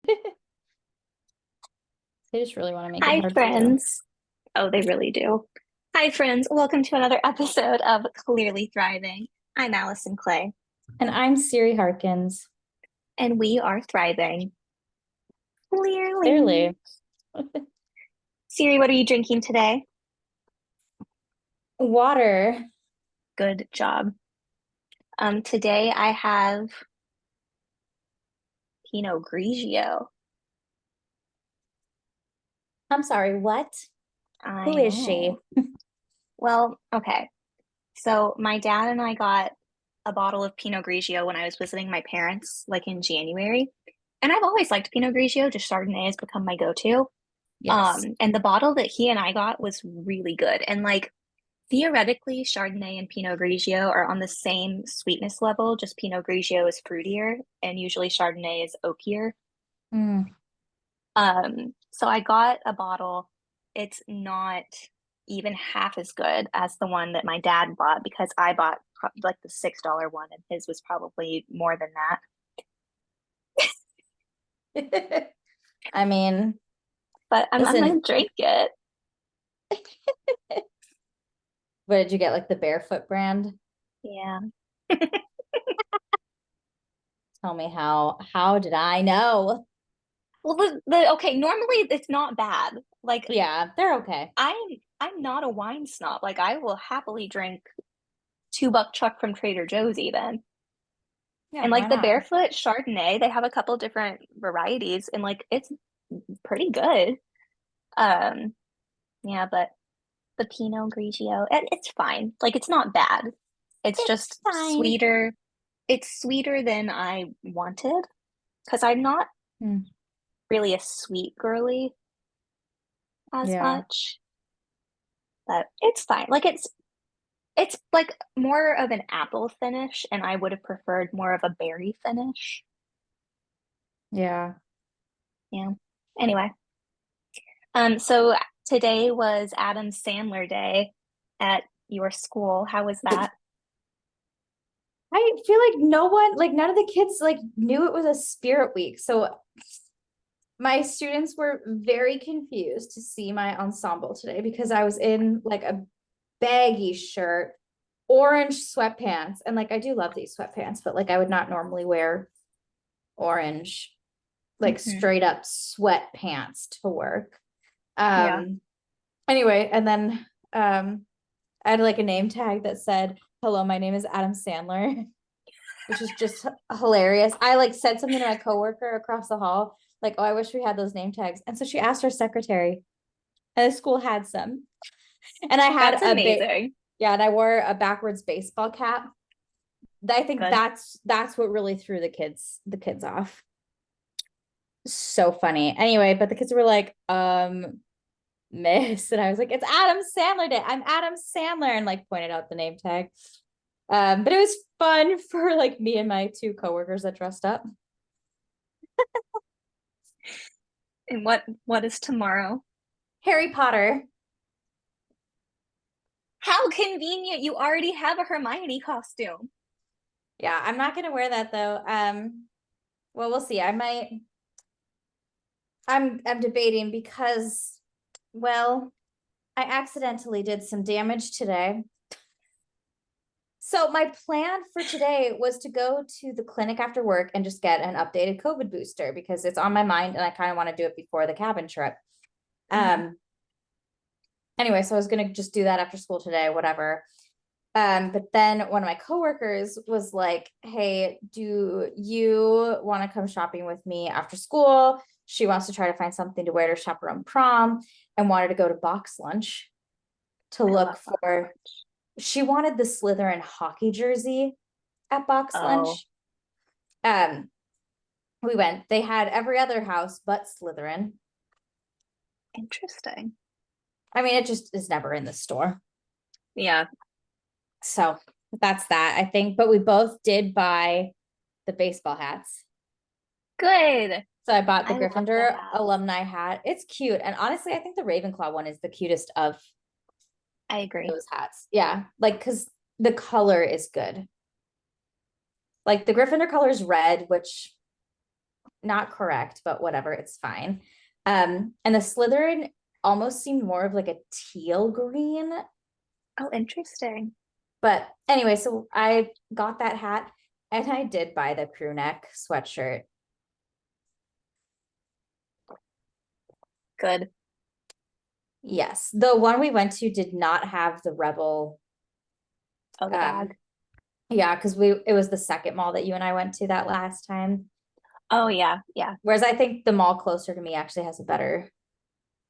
They just really want to make it Hi, hard for you. friends. Oh, they really do. Hi, friends. Welcome to another episode of Clearly Thriving. I'm Allison Clay, And I'm Siri Harkins. and we are thriving. Clearly. Clearly. Siri, what are you drinking today? Water. Good job. Today I have Pinot Grigio. I'm sorry, what? Who I is she? know. Well, okay. So my dad and I got a bottle of Pinot Grigio when I was visiting my parents, like in January. And I've always liked Pinot Grigio, just Chardonnay has become my go-to. Yes. And the bottle that he and I got was really good. And like theoretically, Chardonnay and Pinot Grigio are on the same sweetness level, just Pinot Grigio is fruitier and usually Chardonnay is oakier. Mm, So I got a bottle. It's not even half as good as the one that my dad bought because I bought like the $6 one and his was probably more than that. I mean, But I'm listen, gonna drink it. what did you get? Like the Barefoot brand? Yeah. Tell me how did I know? Well, the okay, normally it's not bad. Like Yeah, they're okay. I'm I'm not a wine snob. Like I will happily drink $2 Chuck from Trader Joe's even. Yeah, And why like the not? Barefoot Chardonnay, they have a couple different varieties and like it's pretty good. Um yeah, but the Pinot Grigio, it's fine. Like it's not bad. It's It's just fine. sweeter. It's sweeter than I wanted because I'm not Hmm. really a sweet girly as Yeah. much, but it's fine. Like it's like more of an apple finish, and I would have preferred more of a berry finish. Yeah. Yeah. Anyway, so today was Adam Sandler Day at your school. How was that? I feel like no one, like none of the kids like knew it was a spirit week. So my students were very confused to see my ensemble today because I was in like a baggy shirt, orange sweatpants, and like I do love these sweatpants, but like I would not normally wear orange, like Hmm. straight up sweatpants to work. Yeah. Um, anyway, and then I had like a name tag that said, "Hello, my name is Adam Sandler." Which is just hilarious. I like said something to my coworker across the hall, like, "Oh, I wish we had those name tags." And so she asked her secretary, and the school had some. And I had That's a bit, amazing. yeah, and I wore a backwards baseball cap. I think Good. that's what really threw the kids off. So funny. Anyway, but the kids were like, miss. And I was like, it's Adam Sandler Day. I'm Adam Sandler, and like pointed out the name tag. But it was fun for like me and my two coworkers that dressed up. And what is tomorrow? Harry Potter. How convenient. You already have a Hermione costume. Yeah, I'm not gonna wear that though. Well, we'll see. I might. I'm debating because, well, I accidentally did some damage today. So my plan for today was to go to the clinic after work and just get an updated COVID booster because it's on my mind and I kind of want to do it before the cabin trip. Mhm. Um, anyway, so I was gonna just do that after school today, whatever. But then one of my coworkers was like, "Hey, do you want to come shopping with me after school?" She wants to try to find something to wear to chaperone prom and wanted to go to box lunch to I look love box for. lunch. She wanted the Slytherin hockey jersey at box Oh, lunch. Um, we went. They had every other house but Slytherin. interesting. I mean, it just is never in the store. Yeah, So that's that, I think. But we both did buy the baseball hats. good. So I bought the I love the Gryffindor hats. alumni hat. It's cute. And honestly, I think the Ravenclaw one is the cutest of I agree. those hats. Yeah. Like, because the color is good. Like the Gryffindor color is red, which not correct, but whatever, it's fine. And the Slytherin almost seemed more of like a teal green. Oh, interesting. But anyway, so I got that hat and I did buy the crew neck sweatshirt. Good. Yes. The one we went to did not have the Rebel. Oh, the bag. Yeah, because it was the second mall that you and I went to that last time. Oh, yeah. Yeah. Whereas I think the mall closer to me actually has a better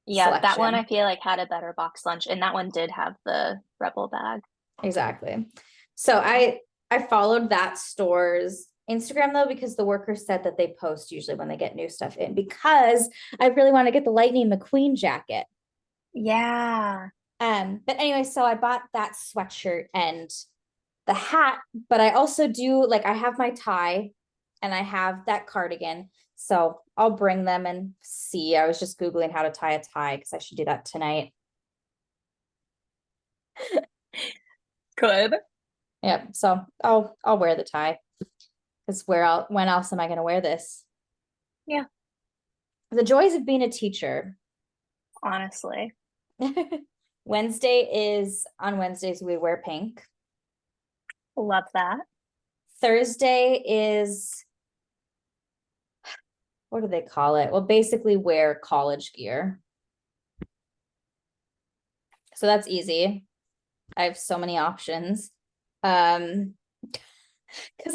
Yeah. That one I selection. feel like had a better box lunch, and that one did have the Rebel bag. Exactly. So I followed that store's Instagram though, because the workers said that they post usually when they get new stuff in, because I really want to get the Lightning McQueen jacket. Yeah. But anyway, so I bought that sweatshirt and the hat, but I also do like I have my tie and I have that cardigan. So I'll bring them and see. I was just Googling how to tie a tie because I should do that tonight. Good. Yep. So I'll wear the tie. Because when else am I gonna wear this? Yeah. The joys of being a teacher. Honestly. On Wednesdays we wear pink. Love that. Thursday is, what do they call it? Well, basically wear college gear. So that's easy. I have so many options. Because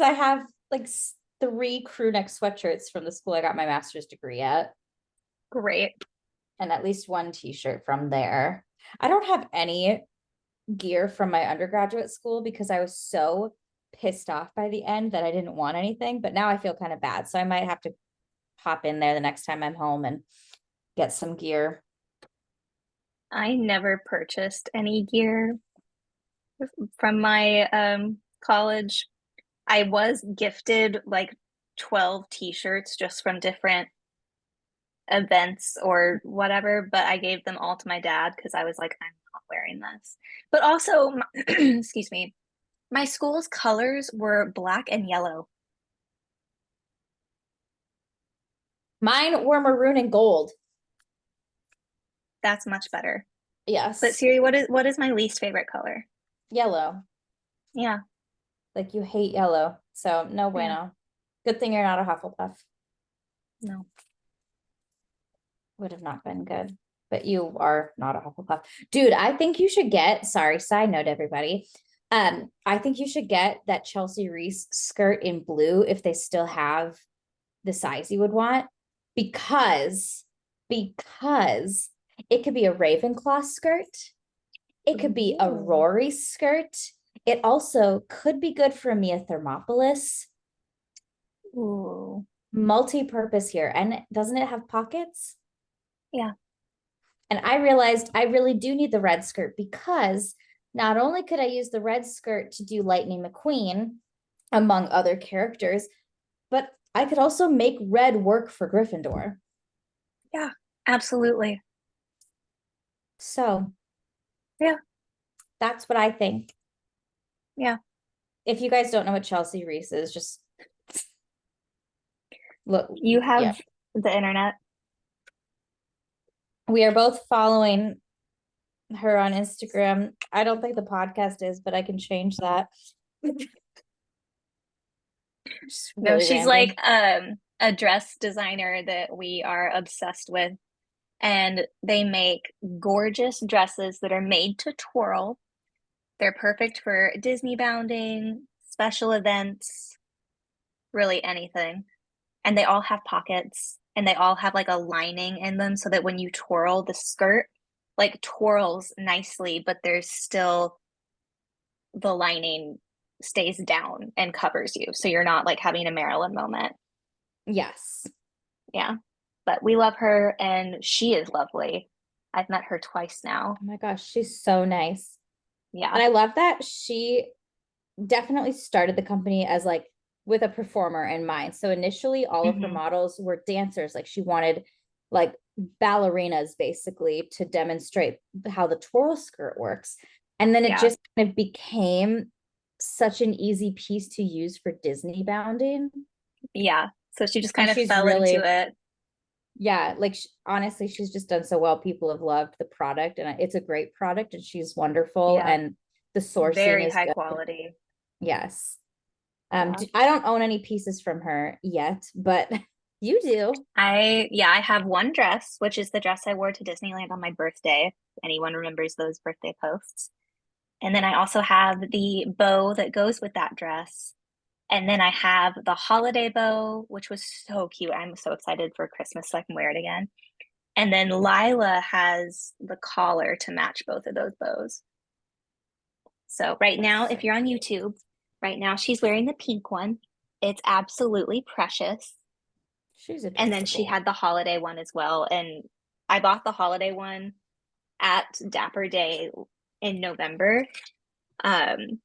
I have like three crew neck sweatshirts from the school I got my master's degree at, Great. and at least one t-shirt from there. I don't have any gear from my undergraduate school because I was so pissed off by the end that I didn't want anything, but now I feel kind of bad. So I might have to pop in there the next time I'm home and get some gear. I never purchased any gear from my college. I was gifted like 12 t-shirts just from different events or whatever, but I gave them all to my dad because I was like, I'm not wearing this. But also, excuse me, my school's colors were black and yellow. Mine were maroon and gold. That's much better. But Yes. Siri, what is my least favorite color? Yellow. Yeah, Like you hate yellow. So no yeah, bueno. Good thing you're not a Hufflepuff. no. Would have not been good. But you are not a Hufflepuff. Dude, I think you should get, sorry, side note, everybody. I think you should get that Chelsea Reese skirt in blue if they still have the size you would want. Because it could be a Ravenclaw skirt. It could be a Ooh. Rory skirt. It also could be good for Mia Thermopolis. Ooh. Multi-purpose here. And doesn't it have pockets? Yeah. And I realized I really do need the red skirt because not only could I use the red skirt to do Lightning McQueen, among other characters, but I could also make red work for Gryffindor. Yeah, absolutely. So Yeah, that's what I think. yeah. If you guys don't know what Chelsea Reese is, just look. You Yeah. have the internet. We are both following her on Instagram. I don't think the podcast is, but I can change that. Just No, really she's random. like a dress designer that we are obsessed with. And they make gorgeous dresses that are made to twirl. They're perfect for Disney bounding, special events, really anything. And they all have pockets and they all have like a lining in them so that when you twirl the skirt, like twirls nicely, but there's still the lining stays down and covers you. So you're not like having a Marilyn moment. Yes. Yeah. But we love her and she is lovely. I've met her twice now. Oh my gosh, she's so nice. Yeah. And I love that she definitely started the company as like with a performer in mind. So initially, all of her Hmm. models were dancers. Like she wanted like ballerinas basically to demonstrate how the twirl skirt works. And then it Yeah. just kind of became such an easy piece to use for Disney bounding. Yeah. So she just And kind of she's fell into really, it. yeah, like honestly, she's just done so well. People have loved the product, and it's a great product, and she's wonderful, Yeah, and the sourcing very is high good. quality. Yes. Yeah. I don't own any pieces from her yet, but you do. I have one dress, which is the dress I wore to Disneyland on my birthday. If anyone remembers those birthday posts. And then I also have the bow that goes with that dress. And then I have the holiday bow, which was so cute. I'm so excited for Christmas so I can wear it again. And then Lila has the collar to match both of those bows. So right now, That's if so you're on cute. YouTube, right now she's wearing the pink one. It's absolutely precious. She's And then she adorable. had the holiday one as well. And I bought the holiday one at Dapper Day in November. Um,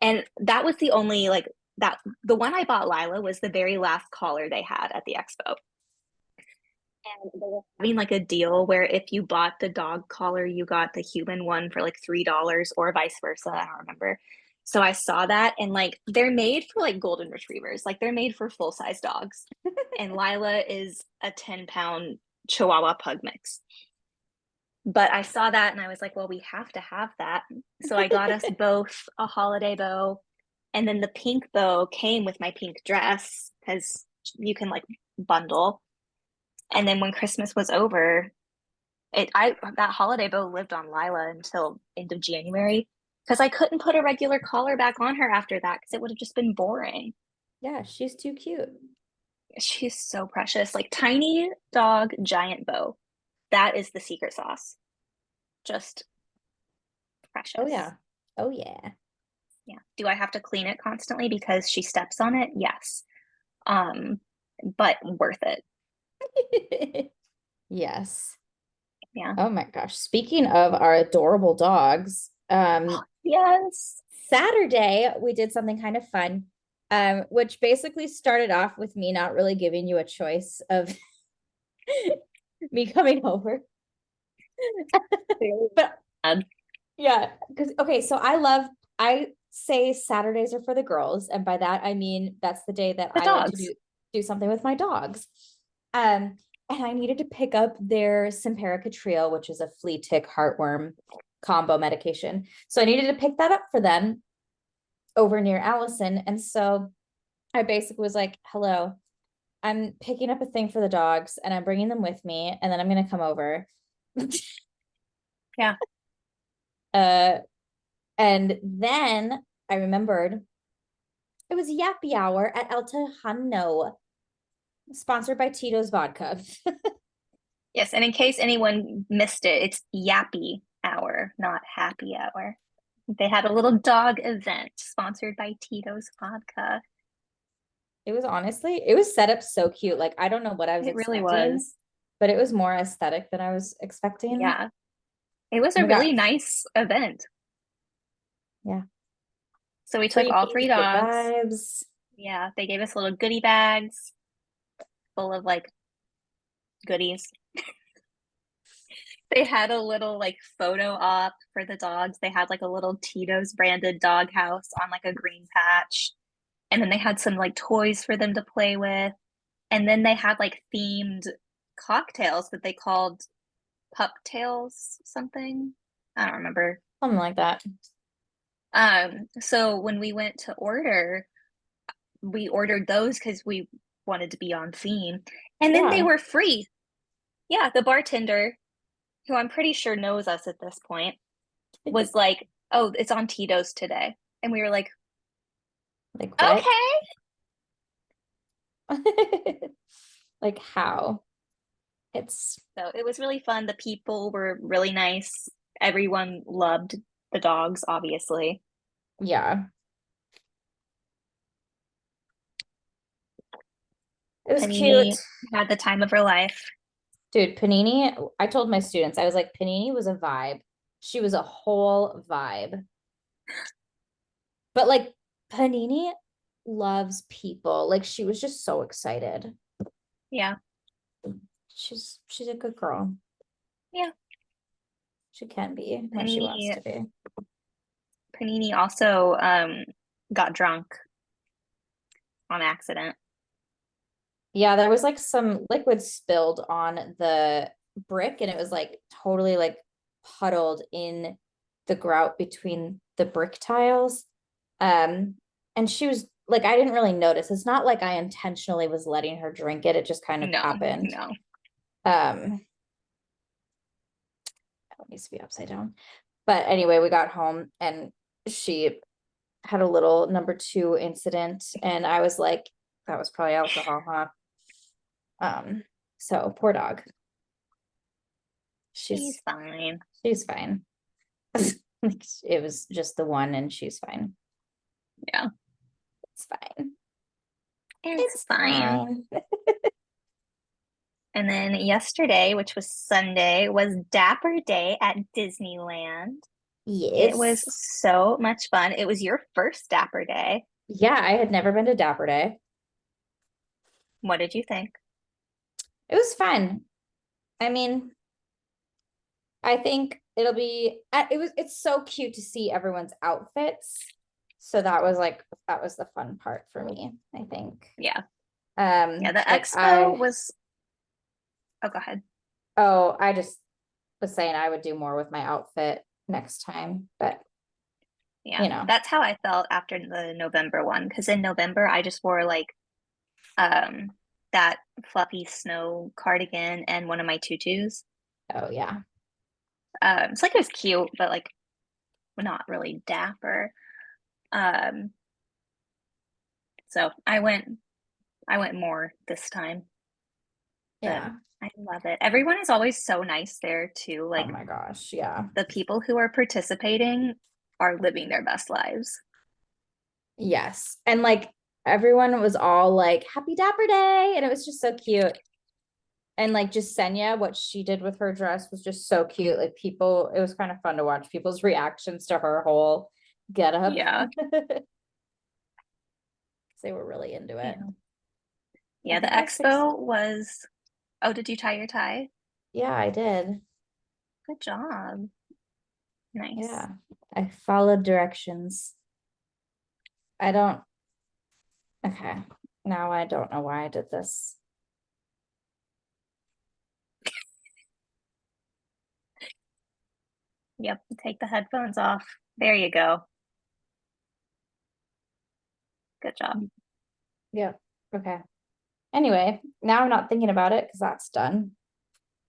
and that was the only like that the one I bought Lila was the very last collar they had at the expo. And they were having like a deal where if you bought the dog collar, you got the human one for like $3 or vice versa. I don't remember. So I saw that and like they're made for like golden retrievers, like they're made for full size dogs. And Lila is a 10-pound Chihuahua pug mix. But I saw that and I was like, well, we have to have that. So I got us both a holiday bow. And then the pink bow came with my pink dress because you can like bundle. And then when Christmas was over, that holiday bow lived on Lila until end of January because I couldn't put a regular collar back on her after that because it would have just been boring. Yeah, she's too cute. She's so precious. Like tiny dog, giant bow. That is the secret sauce. Just Oh precious. yeah. Oh yeah. Yeah. Do I have to clean it constantly because she steps on it? Yes. Um, but worth it. Yes. Yeah. Oh my gosh. Speaking of our adorable dogs, Yes. Saturday we did something kind of fun, which basically started off with me not really giving you a choice of me coming over. But Um, yeah, because okay, so I say Saturdays are for the girls, and by that I mean that's the day that the I like to dogs. do something with my dogs. And I needed to pick up their Simparica Trio, which is a flea tick heartworm combo medication. So I needed to pick that up for them over near Allison. And so I basically was like, hello, I'm picking up a thing for the dogs and I'm bringing them with me, and then I'm gonna come over. Yeah. uh and then I remembered it was Yappy Hour at El Tejano, sponsored by Tito's Vodka. Yes. And in case anyone missed it, it's Yappy Hour, not Happy Hour. They had a little dog event sponsored by Tito's Vodka. It was set up so cute. Like, I don't know what I was It really expecting, was. but it was more aesthetic than I was expecting. Yeah. It was And a we got, really nice event. yeah, So we took all three freebies, good dogs. vibes. Yeah. They gave us little goodie bags full of like goodies. They had a little like photo op for the dogs. They had like a little Tito's branded dog house on like a green patch. And then they had some like toys for them to play with. And then they had like themed cocktails that they called pup tails something. I don't remember. Something like that. So when we went to order, we ordered those because we wanted to be on theme. And then they Yeah. were free. Yeah, the bartender, who I'm pretty sure knows us at this point, was like, "Oh, it's on Tito's today." And we were like, Like, what? "Okay." Like, how? It's, So it was really fun. The people were really nice. Everyone loved the dogs, obviously. yeah, it was cute. Panini had the time of her life. Dude, Panini, I told my students, I was like, Panini was a vibe. She was a whole vibe. But like, Panini loves people. Like, she was just so excited. Yeah. She's a good girl. Yeah. She can be when she wants Panini to be. Panini also got drunk on accident. Yeah, there was like some liquid spilled on the brick and it was like totally like puddled in the grout between the brick tiles. Um, and she was like, I didn't really notice. It's not like I intentionally was letting her drink it. It just kind of No, happened. no. Um, it needs to be upside down. But anyway, we got home and she had a little number two incident, and I was like, that was probably alcohol, huh? So poor dog. She's She's fine. she's fine. Like it was just the one, and she's fine. Yeah, It's fine. it's It's fine. fine. And then yesterday, which was Sunday, was Dapper Day at Disneyland. It was Yes. so much fun. It was your first Dapper Day. Yeah, I had never been to Dapper Day. What did you think? It was fun. I mean, I think it'll be it's so cute to see everyone's outfits. So that was the fun part for me, I think. Yeah. Yeah, the Like expo was, oh, go ahead. I just was saying I would do more with my outfit next time, but Yeah, you know, that's how I felt after the November one. Because in November, I just wore like um that fluffy snow cardigan and one of my tutus. oh yeah. It's like it was cute, but like not really dapper. Um, so I went more this time, but Yeah. I love it. Everyone is always so nice there too. Oh Like my gosh. Yeah. the people who are participating are living their best lives. Yes. And like everyone was all like, Happy Dapper Day. And it was just so cute. And like just Senya, what she did with her dress was just so cute. Like people, it was kind of fun to watch people's reactions to her whole get up. Yeah, They were really into it. yeah, I yeah. The think I have six. expo was. Oh, did you tie your tie? Yeah, I did. Good job. Nice. Yeah. I followed directions. I don't, okay. Now I don't know why I did this. Yep. Take the headphones off. There you go. Good job. Yeah. Okay. Anyway, now I'm not thinking about it because that's done.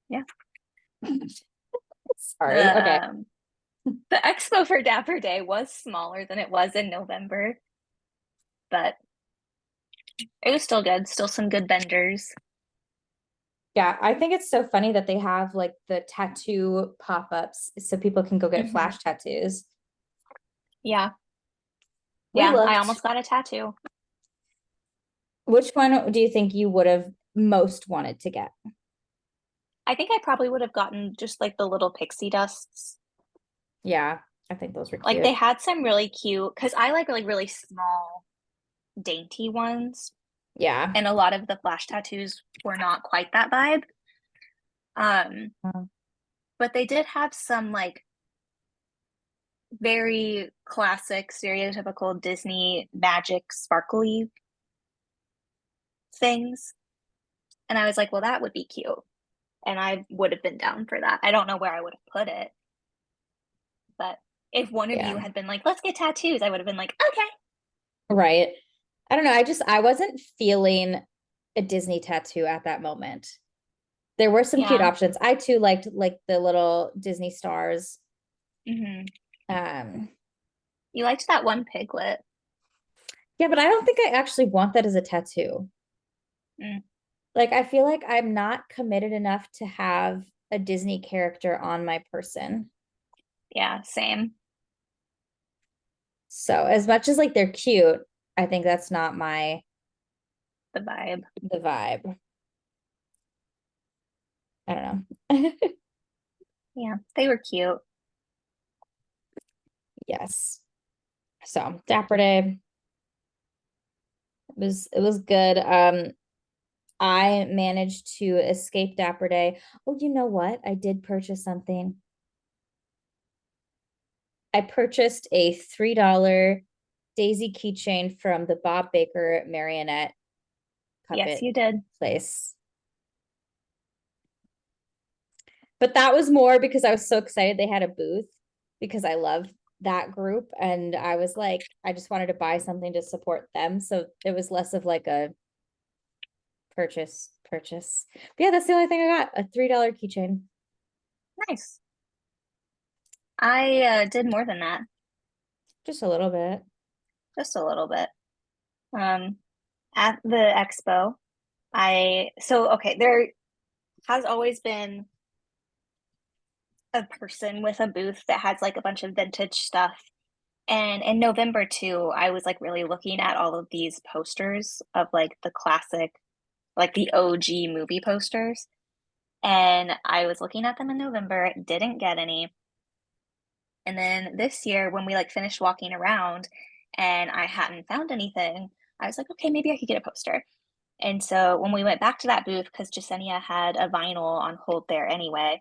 Yeah. Sorry. Okay. The the expo for Dapper Day was smaller than it was in November, but it was still good. Still some good vendors. Yeah, I think it's so funny that they have like the tattoo pop-ups so people can go get Hmm. flash tattoos. Yeah. We Yeah. I looked. almost got a tattoo. Which one do you think you would have most wanted to get? I think I probably would have gotten just like the little pixie dusts. Yeah, I think those were Like they cute. had some really cute, because I like really small, dainty ones. Yeah. And a lot of the flash tattoos were not quite that vibe. Um, Oh, but they did have some like very classic, stereotypical Disney magic sparkly things. And I was like, well, that would be cute. And I would have been down for that. I don't know where I would have put it, but if one of you yeah. had been like, let's get tattoos, I would have been like, okay. Right. I don't know. I wasn't feeling a Disney tattoo at that moment. There were some cute Yeah. options. I too liked like the little Disney stars. Hmm. Um, You liked that one piglet. yeah, but I don't think I actually want that as a tattoo. Mm, Like I feel like I'm not committed enough to have a Disney character on my person. yeah, same. So as much as like they're cute, I think that's not my The vibe. the vibe. I don't know. Yeah, they were cute. Yes. So Dapper Day it was good. I managed to escape Dapper Day. Oh, you know what? I did purchase something. I purchased a $3 Daisy keychain from the Bob Baker marionette Yes, puppet you did. place. But that was more because I was so excited they had a booth because I love that group. And I was like, I just wanted to buy something to support them. So it was less of like a purchase. But yeah, that's the only thing I got, a $3 keychain. Nice. I did more than that, Just a little bit. just a little bit. Um, at the expo, okay, there has always been a person with a booth that has like a bunch of vintage stuff. And in November too, I was like really looking at all of these posters of like the classic, like the OG movie posters. And I was looking at them in November, didn't get any. And then this year, when we like finished walking around and I hadn't found anything, I was like, okay, maybe I could get a poster. And so when we went back to that booth, because Jasenia had a vinyl on hold there anyway,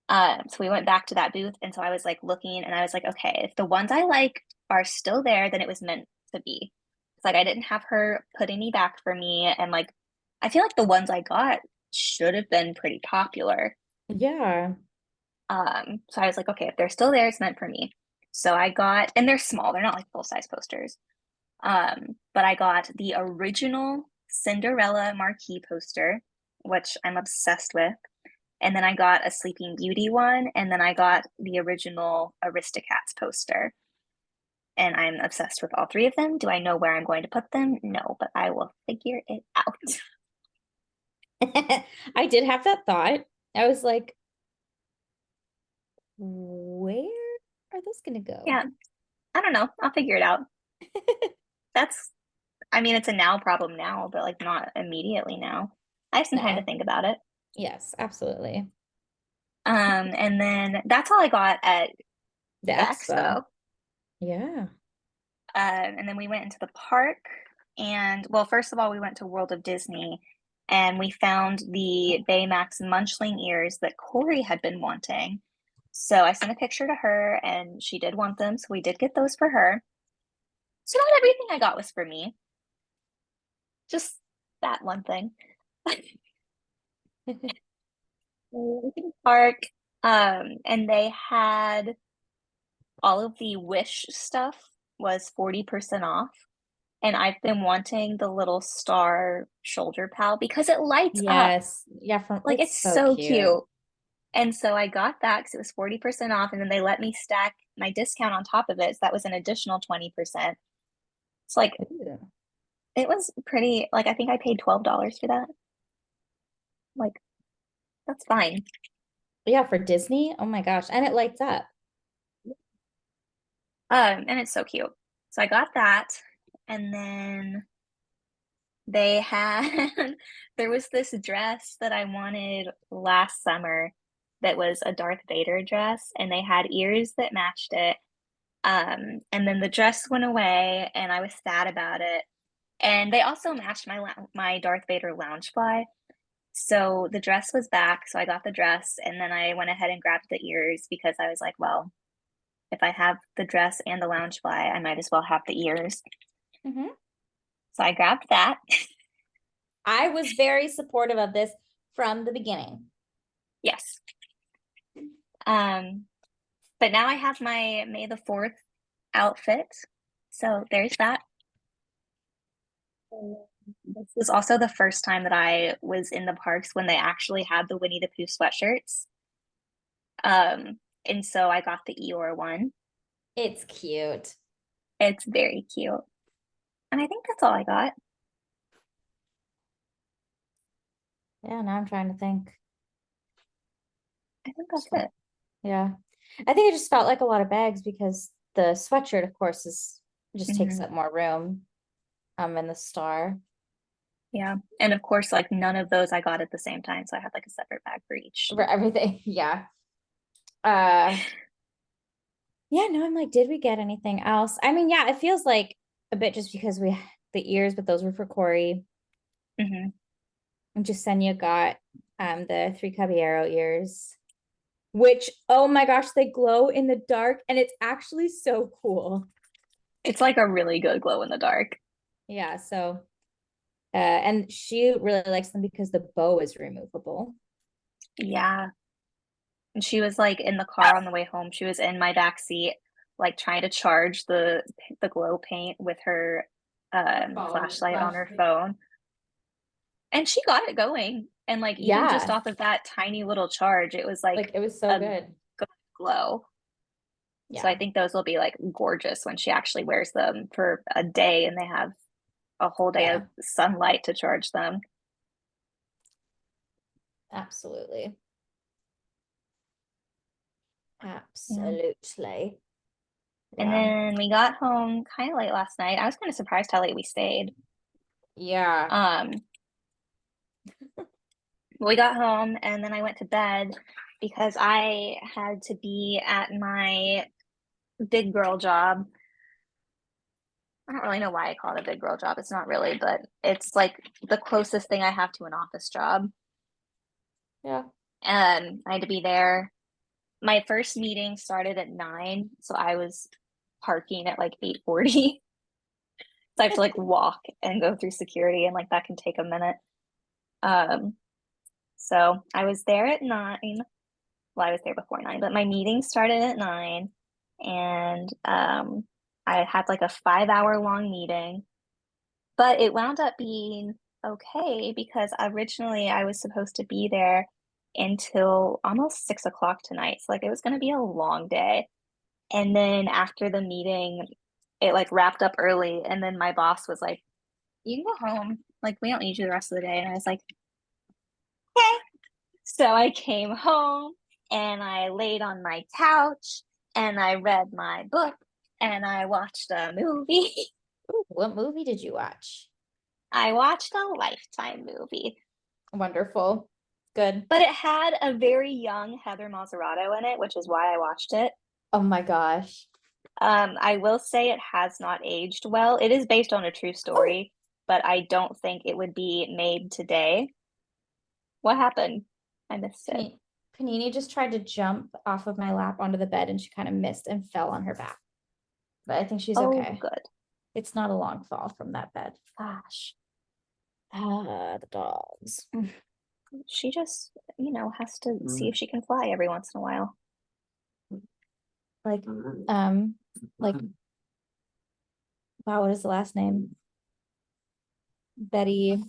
so we went back to that booth, and so I was like looking, and I was like, okay, if the ones I like are still there, then it was meant to be. It's like I didn't have her put any back for me, and like I feel like the ones I got should have been pretty popular. Yeah. So I was like, okay, if they're still there, it's meant for me. So I got, and they're small, they're not like full-size posters. But I got the original Cinderella marquee poster, which I'm obsessed with. And then I got a Sleeping Beauty one, and then I got the original Aristocats poster. And I'm obsessed with all three of them. Do I know where I'm going to put them? No, but I will figure it out. I did have that thought. I was like, where are those gonna go? Yeah, I don't know. I'll figure it out. That's, I mean, it's a now problem now, but like not immediately now. I have some time to No. think about it. Yes, absolutely. And then that's all I got at The the expo. expo. Yeah. And then we went into the park. And well, first of all, we went to World of Disney and we found the Baymax Munchling ears that Corey had been wanting. So I sent a picture to her and she did want them. So we did get those for her. So not everything I got was for me, just that one thing. We went to the park, and they had all of the Wish stuff was 40% off. And I've been wanting the little star shoulder pal because it lights up. Yes. Yeah, from Like it's it's so so cute. cute. And so I got that because it was 40% off, and then they let me stack my discount on top of it. So that was an additional 20%. It's like Ooh. it was pretty, like I think I paid $12 for that. Like that's fine. Yeah, for Disney. Oh my gosh. And it lights up. And it's so cute. So I got that, and then they had there was this dress that I wanted last summer that was a Darth Vader dress, and they had ears that matched it. And then the dress went away, and I was sad about it. And they also matched my Darth Vader Loungefly. So the dress was back, so I got the dress, and then I went ahead and grabbed the ears because I was like, well, if I have the dress and the Loungefly, I might as well have the ears. Mhm. So I grabbed that. I was very supportive of this from the beginning. Yes. Um, but now I have my May the 4th outfit. So there's that. This was also the first time that I was in the parks when they actually had the Winnie the Pooh sweatshirts. And so I got the Eeyore one. It's cute. It's very cute. And I think that's all I got. Yeah, now I'm trying to think. I think that's So, it. yeah. I think it just felt like a lot of bags because the sweatshirt, of course, is just takes Hmm. up more room. And the star Yeah. And of course, like none of those I got at the same time. So I had like a separate bag for each. for everything. Yeah. Uh yeah, no, I'm like, did we get anything else? I mean, yeah, it feels like a bit just because we the ears, but those were for Corey. Hmm. And Jasenia got the three Caballero ears, which oh my gosh, they glow in the dark and it's actually so cool. It's like a really good glow in the dark. Yeah, so And she really likes them because the bow is removable. Yeah. And she was like in the car on the way home. She was in my back seat, like trying to charge the glow paint with her Phone, flashlight on her flashlight. phone. And she got it going. And like even just Yeah, off of that tiny little charge, it was like like it was so a good. good glow. So I Yeah, think those will be like gorgeous when she actually wears them for a day and they have a whole day of yeah, sunlight to charge them. absolutely. Yeah. Absolutely. And Yeah. then we got home kind of late last night. I was kind of surprised how late we stayed. Yeah. Um, we got home and then I went to bed because I had to be at my big girl job. I don't really know why I call it a big girl job. It's not really, but it's like the closest thing I have to an office job. Yeah. And I had to be there. My first meeting started at 9, so I was parking at like 8:40. So I have to like walk and go through security and like that can take a minute. Um, so I was there at 9. Well, I was there before 9, but my meeting started at 9 and I had like a 5 hour long meeting, but it wound up being okay because originally I was supposed to be there until almost 6 o'clock tonight. So like it was going to be a long day. And then after the meeting, it like wrapped up early. And then my boss was like, you can go home. Like, we don't need you the rest of the day. And I was like, okay. So I came home and I laid on my couch and I read my book and I watched a movie. Ooh, what movie did you watch? I watched a Lifetime movie, Wonderful. Good. but it had a very young Heather Mazzarato in it, which is why I watched it. Oh my gosh. I will say it has not aged well. It is based on a true Oh, story, but I don't think it would be made today. What happened? I missed it. Panini just tried to jump off of my lap onto the bed and she kind of missed and fell on her back. But I think she's Oh, okay. good. It's not a long fall from that bed. Gosh. The dogs. She just, has to see if she can fly every once in a while. Like, like, wow, what is the last name? Betty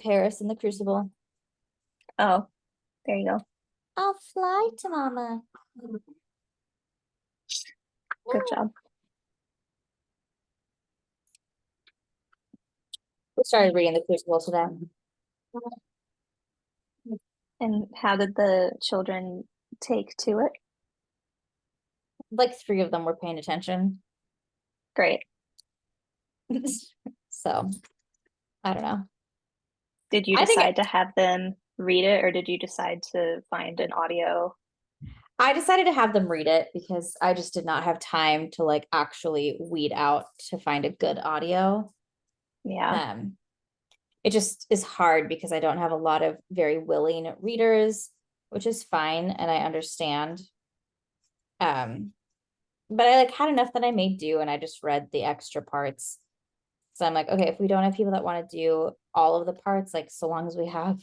Paris in the Crucible. Oh, there you go. I'll fly to mama. Good job. We started reading the Crucible today. And how did the children take to it? Like three of them were paying attention. Great. So I don't know. Did you I think decide to have them read it or did you decide to find an audio? I decided to have them read it because I just did not have time to like actually weed out to find a good audio. Yeah, Um, it just is hard because I don't have a lot of very willing readers, which is fine and I understand. Um, but I like had enough that I made do and I just read the extra parts. So I'm like, okay, if we don't have people that want to do all of the parts, like so long as we have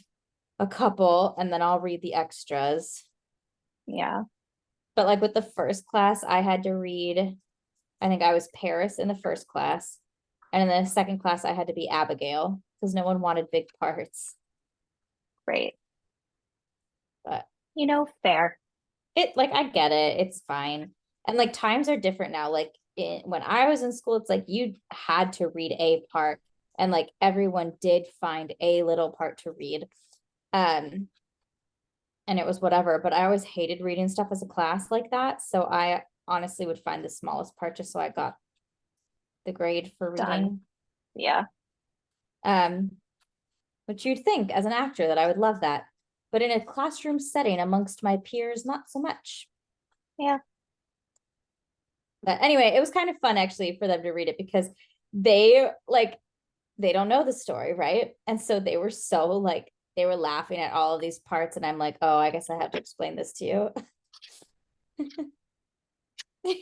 a couple, and then I'll read the extras. yeah, But like with the first class, I had to read, I think I was Paris in the first class. And in the second class, I had to be Abigail because no one wanted big parts. great. But Fair. it like I get it, it's fine. And like times are different now. Like when I was in school, it's like you had to read a part, and like everyone did find a little part to read. Um, and it was whatever. But I always hated reading stuff as a class like that. So I honestly would find the smallest part just so I got the grade for Done. reading. Yeah. Um, which you'd think as an actor that I would love that. But in a classroom setting amongst my peers, not so much. Yeah. But anyway, it was kind of fun actually for them to read it because they like they don't know the story, right? And so they were so like they were laughing at all of these parts, and I'm like, oh, I guess I have to explain this to you.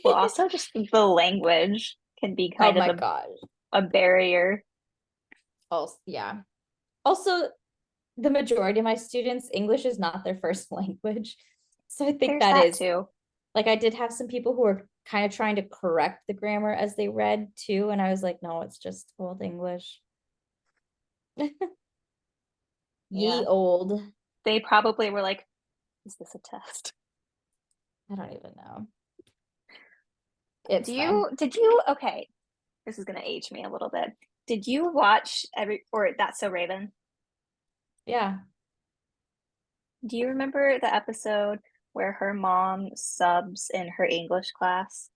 Well, also just the language can be Oh kind of my a, gosh. a barrier. Also, yeah. Also, the majority of my students, English is not their first language. So I think There's that that is too. like I did have some people who were kind of trying to correct the grammar as they read too. And I was like, no, it's just old English. Yeah. Ye old. They probably were like, is this a test? I don't even know. It's Do fine. you, did you, okay, this is gonna age me a little bit. Did you watch or That's So Raven? Yeah. Do you remember the episode where her mom subs in her English class?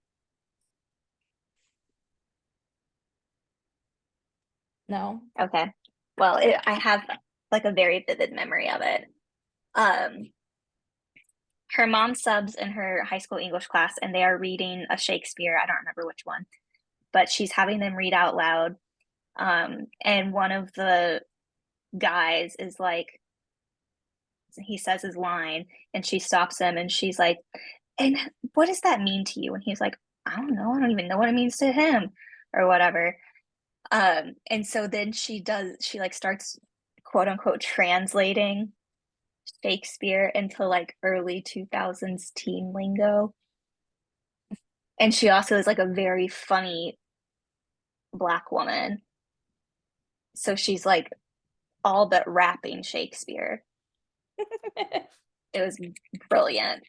No. Okay. Well, I have like a very vivid memory of it. Um, Her mom subs in her high school English class, and they are reading a Shakespeare. I don't remember which one, but she's having them read out loud. And one of the guys is like, he says his line, and she stops him, and she's like, "And what does that mean to you?" And he's like, "I don't know. I don't even know what it means to him, or whatever." And so then she like starts quote unquote translating Shakespeare into like early 2000s teen lingo. And she also is like a very funny Black woman. So she's like all but rapping Shakespeare. It was brilliant.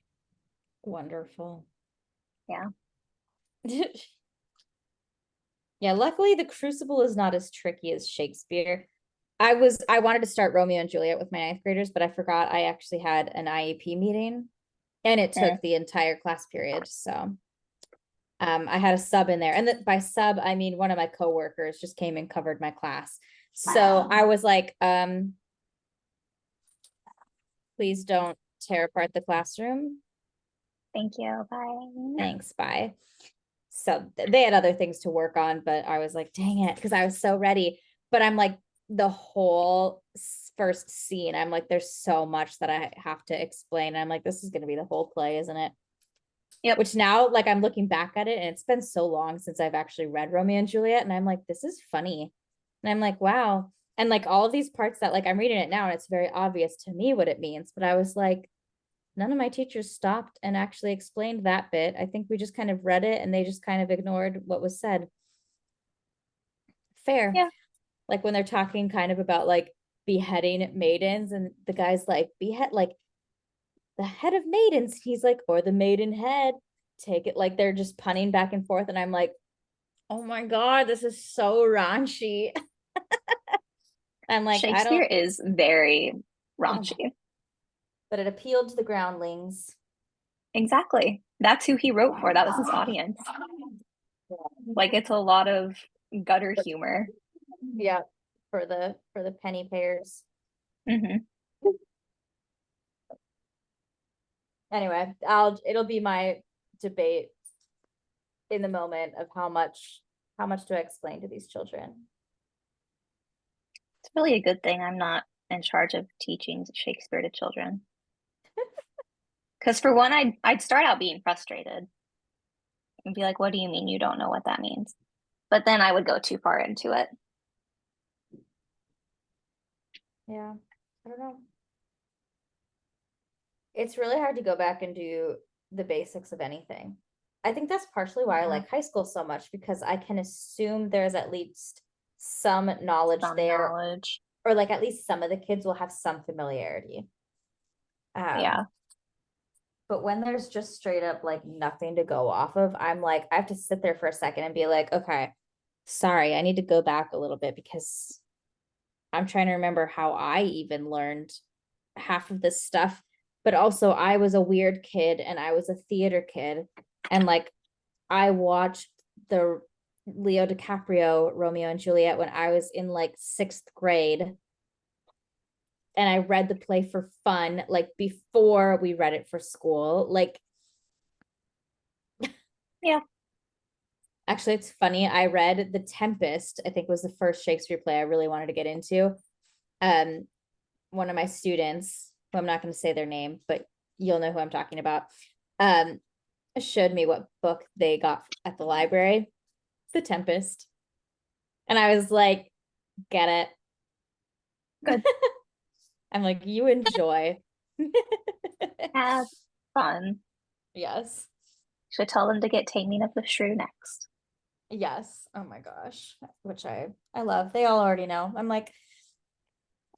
Wonderful. Yeah. Yeah, luckily the Crucible is not as tricky as Shakespeare. I wanted to start Romeo and Juliet with my ninth graders, but I forgot I actually had an IEP meeting and it Eh, took the entire class period. So I had a sub in there. And by sub, I mean one of my coworkers just came and covered my class. So I was like, please don't tear apart the classroom. thank you. Bye. Thanks, bye. So they had other things to work on, but I was like, dang it, because I was so ready. But I'm like, the whole first scene, I'm like, there's so much that I have to explain. And I'm like, this is going to be the whole play, isn't it? Yep. Which now, like, I'm looking back at it, and it's been so long since I've actually read Romeo and Juliet, and I'm like, this is funny. And I'm like, wow. And like all of these parts that, like, I'm reading it now, and it's very obvious to me what it means. But I was like, none of my teachers stopped and actually explained that bit. I think we just kind of read it and they just kind of ignored what was said. Fair. Yeah. Like when they're talking kind of about like beheading maidens, and the guy's like, behead like the head of maidens. He's like, or the maiden head. Take it, like they're just punning back and forth. And I'm like, oh my God, this is so raunchy. I'm like, I Shakespeare don't, is very oh, raunchy. but it appealed to the groundlings. Exactly. That's who he wrote for. That was his audience. Like it's a lot of gutter humor. Yeah, for the penny payers. Hmm. Anyway, it'll be my debate in the moment of how much do I explain to these children? It's really a good thing I'm not in charge of teaching Shakespeare to children. Because for one, I'd start out being frustrated and be like, "What do you mean you don't know what that means?" But then I would go too far into it. Yeah, I don't know. It's really hard to go back and do the basics of anything. I think that's partially why I Yeah. like high school so much, because I can assume there's at least some knowledge Some there, knowledge. or like at least some of the kids will have some familiarity. Yeah. But when there's just straight up like nothing to go off of, I'm like, I have to sit there for a second and be like, okay, sorry, I need to go back a little bit because I'm trying to remember how I even learned half of this stuff. But also, I was a weird kid and I was a theater kid. And like, I watched the Leo DiCaprio Romeo and Juliet when I was in like sixth grade. And I read the play for fun, like before we read it for school. Like, Yeah. actually, it's funny. I read The Tempest, I think was the first Shakespeare play I really wanted to get into. Um, One of my students, who I'm not going to say their name, but you'll know who I'm talking about, um, showed me what book they got at the library, The Tempest. And I was like, Get it? Good. I'm like, you enjoy. Have fun. Yes. Should tell them to get Taming of the Shrew next. Yes. Oh my gosh. Which I love. They all already know. I'm like,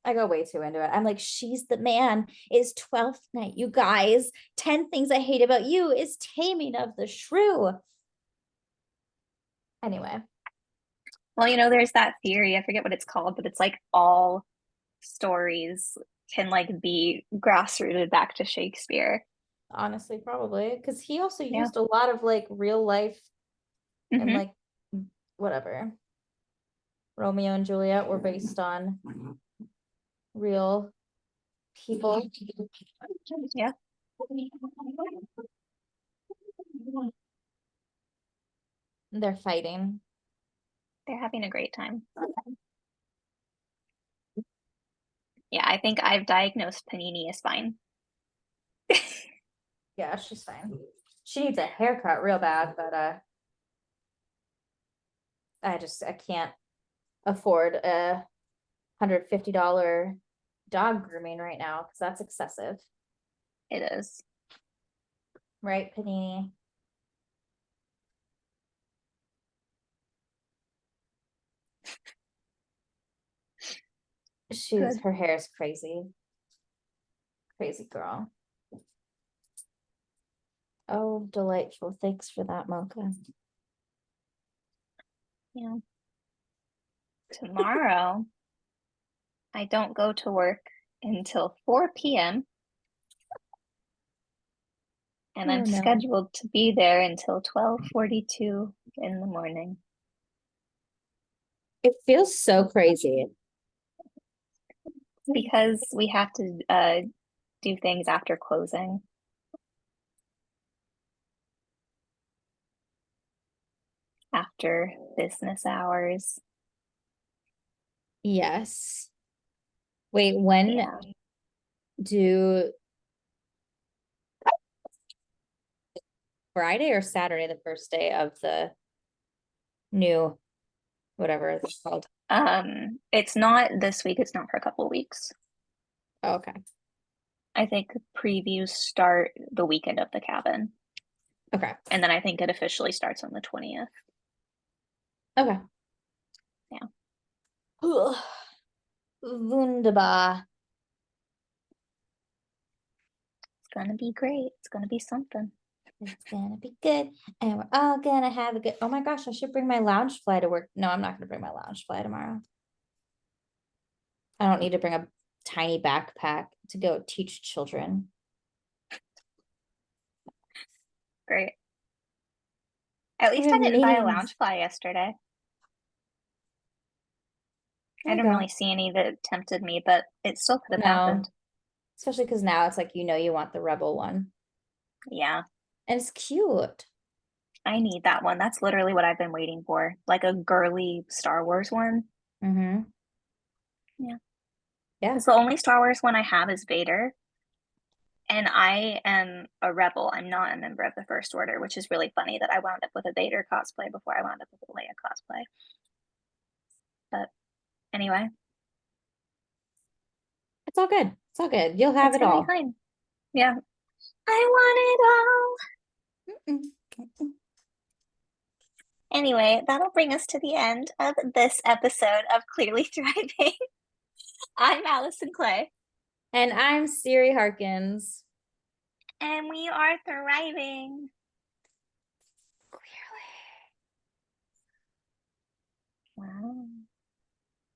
I go way too into it. I'm like, she's the man is 12th night. You guys, 10 things I hate about you is Taming of the Shrew. Anyway, Well, there's that theory, I forget what it's called, but it's like all stories can like be grassrooted back to Shakespeare. honestly, probably because he also Yeah. used a lot of like real life and Hmm. like whatever. Romeo and Juliet were based on real people. Yeah. They're fighting. They're having a great time. Yeah, I think I've diagnosed Panini as fine. Yeah, she's fine. She needs a haircut real bad, but I can't afford a $150 dog grooming right now because that's excessive. It is. Right, Panini? Good. Her hair is crazy. Crazy girl. Oh, delightful. Thanks for that, Mocha. Yeah. Tomorrow, I don't go to work until 4 p.m. and Oh I'm no. scheduled to be there until 12:42 in the morning It feels so crazy. because we have to do things after closing, after business hours. Yes. Wait, when Yeah. do Friday or Saturday, the first day of the new whatever it's called? It's not this week, it's not for a couple of weeks. Oh, okay. I think previews start the weekend of the cabin, Okay. and then I think it officially starts on the 20th. Okay. Yeah. Ugh. Wunderbar. It's gonna be great. It's gonna be something. It's gonna be good. And we're all gonna have a good. Oh my gosh, I should bring my lounge fly to work. No, I'm not gonna bring my lounge fly tomorrow. I don't need to bring a tiny backpack to go teach children. Great. At We least I have didn't buy a meetings. Loungefly yesterday. There I you didn't go. really see any that tempted me, but it still could have No, happened. especially because now it's like you want the rebel one. Yeah, And it's cute. I need that one. That's literally what I've been waiting for, like a girly Star Wars one. Mm-hmm. Yeah, Yeah. because the only Star Wars one I have is Vader, and I am a rebel. I'm not a member of the First Order, which is really funny that I wound up with a Vader cosplay before I wound up with a Leia cosplay. But anyway, It's all good. It's all good. You'll have it's it gonna be all. fine. Yeah, I want Mm-mm. Mm-mm. it all. Anyway, that'll bring us to the end of this episode of Clearly Thriving. I'm Allison Clay, And I'm Siri Harkins. and we are thriving. Clearly. Wow.